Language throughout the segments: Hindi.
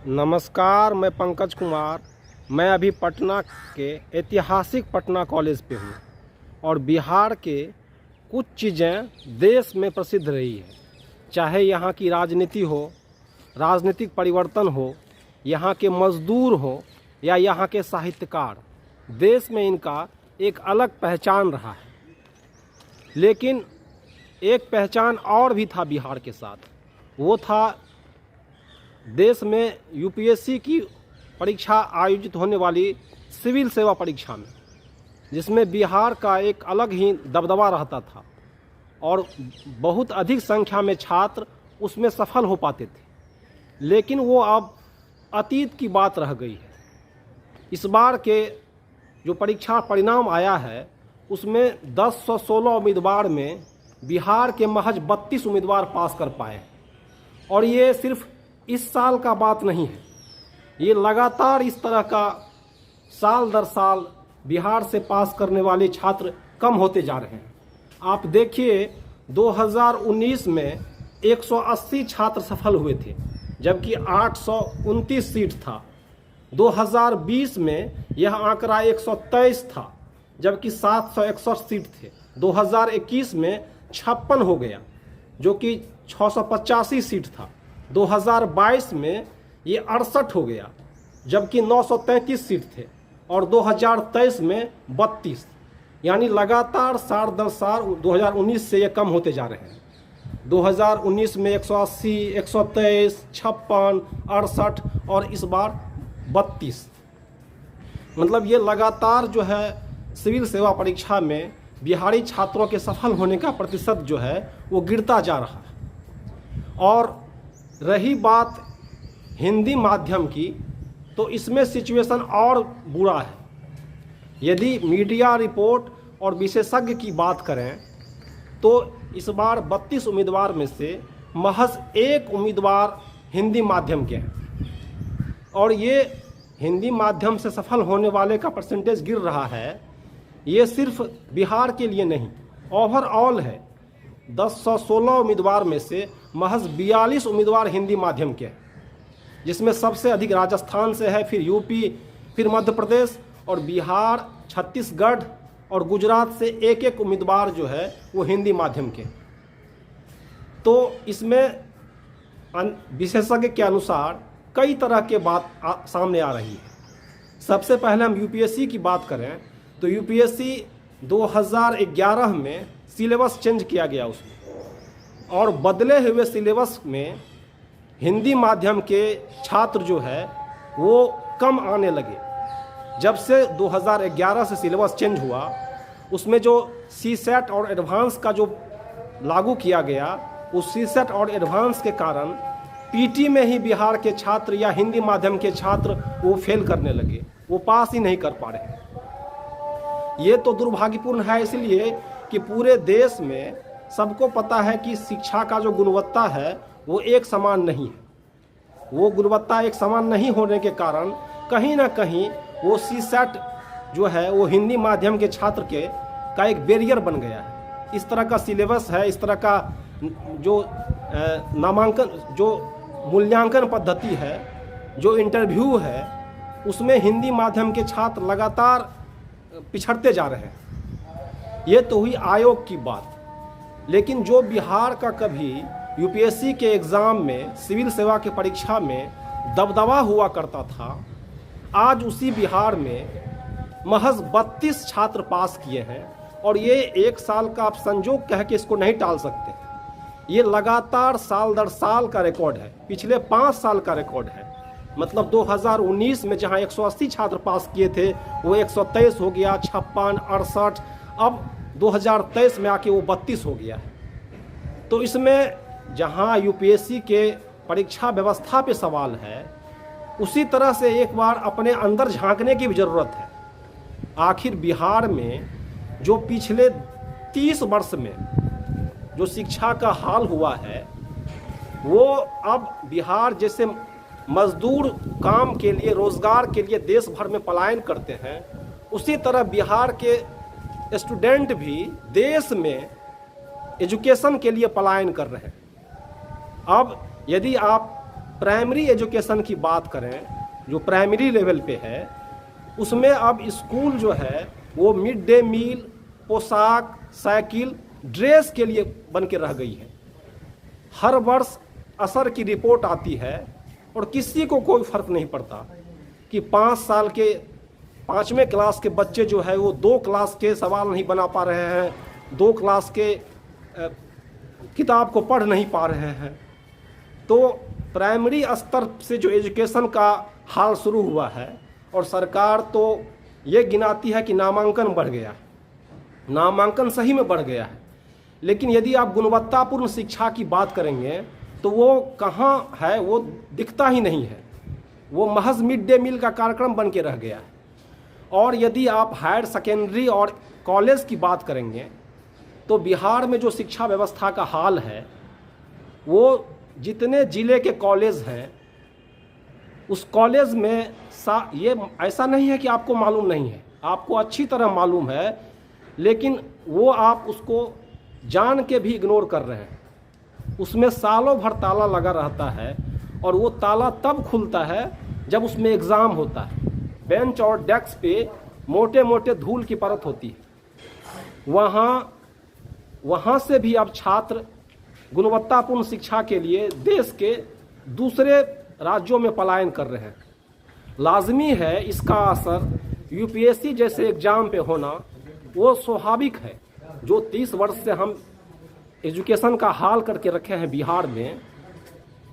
नमस्कार, मैं पंकज कुमार। मैं अभी पटना के ऐतिहासिक पटना कॉलेज पे हूँ और बिहार के कुछ चीज़ें देश में प्रसिद्ध रही है। चाहे यहाँ की राजनीति हो, राजनीतिक परिवर्तन हो, यहाँ के मज़दूर हो या यहाँ के साहित्यकार, देश में इनका एक अलग पहचान रहा है। लेकिन एक पहचान और भी था बिहार के साथ, वो था देश में यूपीएससी की परीक्षा आयोजित होने वाली सिविल सेवा परीक्षा में, जिसमें बिहार का एक अलग ही दबदबा रहता था और बहुत अधिक संख्या में छात्र उसमें सफल हो पाते थे। लेकिन वो अब अतीत की बात रह गई है। इस बार के जो परीक्षा परिणाम आया है उसमें 1016 उम्मीदवार में बिहार के महज 32 उम्मीदवार पास कर पाए। और ये सिर्फ इस साल का बात नहीं है, ये लगातार इस तरह का साल दर साल बिहार से पास करने वाले छात्र कम होते जा रहे हैं। आप देखिए, 2019 में 180 छात्र सफल हुए थे, जबकि 829 सीट था। 2020 में यह आंकड़ा 123 था, जबकि 761 सीट थे। 2021 में 56 हो गया, जो कि 685 सीट था। 2022 में ये 68 हो गया, जबकि 933 सीट थे। और 2023 में 32, यानी लगातार साल दर साल 2019 से ये कम होते जा रहे हैं। 2019 में 180, 123, 56, 68 और इस बार 32। मतलब ये लगातार जो है सिविल सेवा परीक्षा में बिहारी छात्रों के सफल होने का प्रतिशत जो है वो गिरता जा रहा है। और रही बात हिंदी माध्यम की, तो इसमें सिचुएशन और बुरा है। यदि मीडिया रिपोर्ट और विशेषज्ञ की बात करें तो इस बार 32 उम्मीदवार में से महज एक उम्मीदवार हिंदी माध्यम के हैं। और ये हिंदी माध्यम से सफल होने वाले का परसेंटेज गिर रहा है। ये सिर्फ बिहार के लिए नहीं, ओवरऑल है। 1016 उम्मीदवार में से महज 42 उम्मीदवार हिंदी माध्यम के हैं, जिसमें सबसे अधिक राजस्थान से है, फिर यूपी, फिर मध्य प्रदेश और बिहार, छत्तीसगढ़ और गुजरात से एक एक उम्मीदवार जो है वो हिंदी माध्यम के। तो इसमें विशेषज्ञ के अनुसार कई तरह के बात सामने आ रही है। सबसे पहले हम यूपीएससी की बात करें तो यूपीएससी 2011 में सिलेबस चेंज किया गया उसमें, और बदले हुए सिलेबस में हिंदी माध्यम के छात्र जो है वो कम आने लगे। जब से 2011 से सिलेबस चेंज हुआ, उसमें जो सीसेट और एडवांस का जो लागू किया गया, उस सीसेट और एडवांस के कारण पीटी में ही बिहार के छात्र या हिंदी माध्यम के छात्र वो फेल करने लगे, वो पास ही नहीं कर पा रहे। ये तो दुर्भाग्यपूर्ण है, इसलिए कि पूरे देश में सबको पता है कि शिक्षा का जो गुणवत्ता है वो एक समान नहीं है। वो गुणवत्ता एक समान नहीं होने के कारण कहीं ना कहीं वो सीसेट जो है वो हिंदी माध्यम के छात्र के का एक बैरियर बन गया है। इस तरह का सिलेबस है, इस तरह का जो नामांकन, जो मूल्यांकन पद्धति है, जो इंटरव्यू है, उसमें हिंदी माध्यम के छात्र लगातार पिछड़ते जा रहे हैं। ये तो हुई आयोग की बात। लेकिन जो बिहार का कभी यूपीएससी के एग्ज़ाम में, सिविल सेवा की परीक्षा में दबदबा हुआ करता था, आज उसी बिहार में महज 32 छात्र पास किए हैं। और ये एक साल का आप संजोग कह के इसको नहीं टाल सकते। ये लगातार साल दर साल का रिकॉर्ड है, पिछले 5 साल का रिकॉर्ड है। मतलब 2019 में जहां 180 छात्र पास किए थे वो 123 हो गया, 56, 68, अब 2023 में आके वो 32 हो गया है। तो इसमें जहां यूपीएससी के परीक्षा व्यवस्था पे सवाल है, उसी तरह से एक बार अपने अंदर झांकने की भी ज़रूरत है। आखिर बिहार में जो पिछले 30 वर्ष में जो शिक्षा का हाल हुआ है, वो अब बिहार जैसे मजदूर काम के लिए, रोज़गार के लिए देश भर में पलायन करते हैं, उसी तरह बिहार के स्टूडेंट भी देश में एजुकेशन के लिए पलायन कर रहे हैं। अब यदि आप प्राइमरी एजुकेशन की बात करें, जो प्राइमरी लेवल पे है, उसमें अब स्कूल जो है वो मिड डे मील, पोशाक, साइकिल, ड्रेस के लिए बन के रह गई है। हर वर्ष असर की रिपोर्ट आती है और किसी को कोई फर्क नहीं पड़ता कि 5 साल के 5वें क्लास के बच्चे जो है वो 2 क्लास के सवाल नहीं बना पा रहे हैं, 2 क्लास के किताब को पढ़ नहीं पा रहे हैं। तो प्राइमरी स्तर से जो एजुकेशन का हाल शुरू हुआ है, और सरकार तो ये गिनाती है कि नामांकन बढ़ गया है, नामांकन सही में बढ़ गया है, लेकिन यदि आप गुणवत्तापूर्ण शिक्षा की बात करेंगे तो वो कहाँ है, वो दिखता ही नहीं है। वो महज मिड डे मील का कार्यक्रम बन के रह गया है। और यदि आप हायर सेकेंडरी और कॉलेज की बात करेंगे तो बिहार में जो शिक्षा व्यवस्था का हाल है, वो जितने ज़िले के कॉलेज हैं उस कॉलेज में ये ऐसा नहीं है कि आपको मालूम नहीं है, आपको अच्छी तरह मालूम है, लेकिन वो आप उसको जान के भी इग्नोर कर रहे हैं। उसमें सालों भर ताला लगा रहता है और वो ताला तब खुलता है जब उसमें एग्ज़ाम होता है। बेंच और डेस्क पे मोटे मोटे धूल की परत होती है। वहाँ से भी अब छात्र गुणवत्तापूर्ण शिक्षा के लिए देश के दूसरे राज्यों में पलायन कर रहे हैं। लाजमी है इसका असर यूपीएससी जैसे एग्ज़ाम पे होना, वो स्वाभाविक है। जो 30 वर्ष से हम एजुकेशन का हाल करके रखे हैं बिहार में,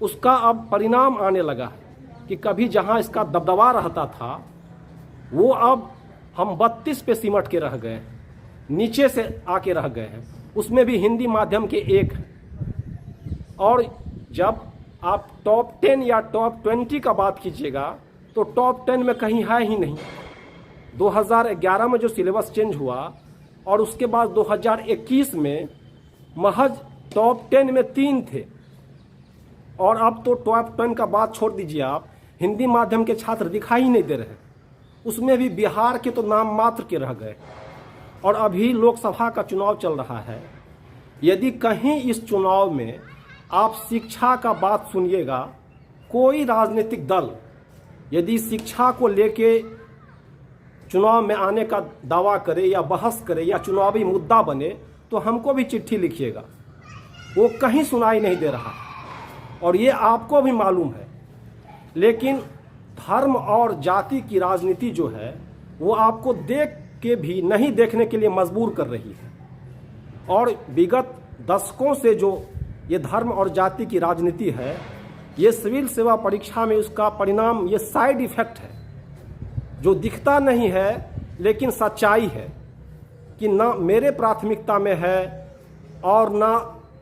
उसका अब परिणाम आने लगा है कि कभी जहां इसका दबदबा रहता था वो अब हम 32 पे सिमट के रह गए, नीचे से आके रह गए हैं। उसमें भी हिंदी माध्यम के 1 हैं। और जब आप टॉप 10 या टॉप 20 का बात कीजिएगा तो टॉप 10 में कहीं है ही नहीं। 2011 में जो सिलेबस चेंज हुआ और उसके बाद 2021 में महज टॉप 10 में 3 थे, और अब तो टॉप 10 का बात छोड़ दीजिए, आप हिंदी माध्यम के छात्र दिखाई ही नहीं दे रहे। उसमें भी बिहार के तो नाम मात्र के रह गए। और अभी लोकसभा का चुनाव चल रहा है। यदि कहीं इस चुनाव में आप शिक्षा का बात सुनिएगा, कोई राजनीतिक दल यदि शिक्षा को लेके चुनाव में आने का दावा करे या बहस करे या चुनावी मुद्दा बने तो हमको भी चिट्ठी लिखिएगा। वो कहीं सुनाई नहीं दे रहा और ये आपको भी मालूम है। लेकिन धर्म और जाति की राजनीति जो है वो आपको देख के भी नहीं देखने के लिए मजबूर कर रही है। और विगत दशकों से जो ये धर्म और जाति की राजनीति है, ये सिविल सेवा परीक्षा में उसका परिणाम, ये साइड इफेक्ट है जो दिखता नहीं है लेकिन सच्चाई है कि ना मेरे प्राथमिकता में है और ना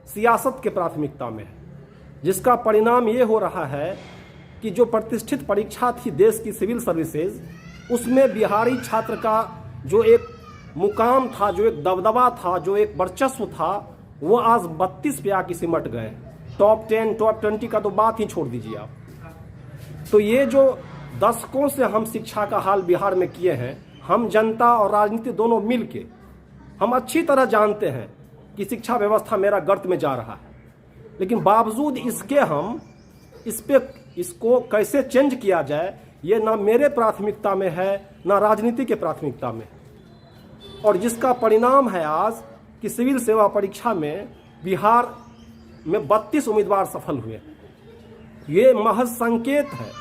सियासत के प्राथमिकता में है, जिसका परिणाम ये हो रहा है कि जो प्रतिष्ठित परीक्षा थी देश की सिविल सर्विसेज, उसमें बिहारी छात्र का जो एक मुकाम था, जो एक दबदबा था, जो एक वर्चस्व था, वो आज 32 पे आके सिमट गए। टॉप 10 टॉप 20 का तो बात ही छोड़ दीजिए आप। तो ये जो दशकों से हम शिक्षा का हाल बिहार में किए हैं, हम जनता और राजनीति दोनों मिल के हम अच्छी तरह जानते हैं कि शिक्षा व्यवस्था मेरा गर्त में जा रहा है, लेकिन बावजूद इसके हम इसको कैसे चेंज किया जाए, ये ना मेरे प्राथमिकता में है ना राजनीति के प्राथमिकता में है। और जिसका परिणाम है आज कि सिविल सेवा परीक्षा में बिहार में 32 उम्मीदवार सफल हुए। ये महज संकेत है।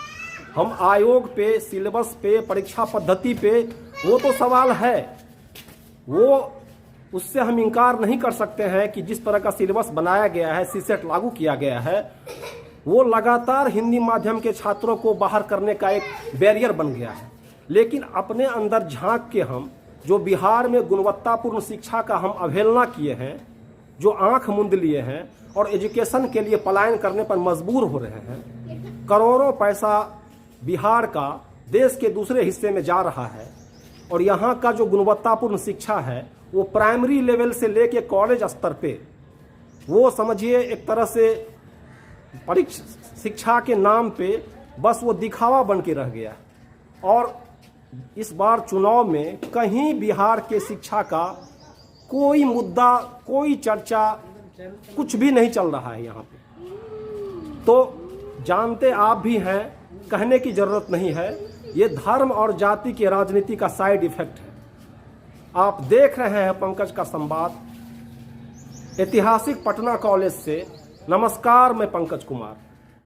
हम आयोग पे, सिलेबस पे, परीक्षा पद्धति पे वो तो सवाल है, वो उससे हम इनकार नहीं कर सकते हैं कि जिस तरह का सिलेबस बनाया गया है, सीसेट लागू किया गया है, वो लगातार हिंदी माध्यम के छात्रों को बाहर करने का एक बैरियर बन गया है। लेकिन अपने अंदर झांक के हम जो बिहार में गुणवत्तापूर्ण शिक्षा का हम अवहेलना किए हैं, जो आंख मूंद लिए हैं और एजुकेशन के लिए पलायन करने पर मजबूर हो रहे हैं, करोड़ों पैसा बिहार का देश के दूसरे हिस्से में जा रहा है। और यहाँ का जो गुणवत्तापूर्ण शिक्षा है वो प्राइमरी लेवल से लेके कॉलेज स्तर पे, वो समझिए एक तरह से शिक्षा के नाम पे बस वो दिखावा बन के रह गया। और इस बार चुनाव में कहीं बिहार के शिक्षा का कोई मुद्दा, कोई चर्चा, कुछ भी नहीं चल रहा है यहाँ पे। तो जानते आप भी हैं, कहने की ज़रूरत नहीं है, ये धर्म और जाति की राजनीति का साइड इफेक्ट है। आप देख रहे हैं पंकज का संवाद ऐतिहासिक पटना कॉलेज से। नमस्कार, मैं पंकज कुमार।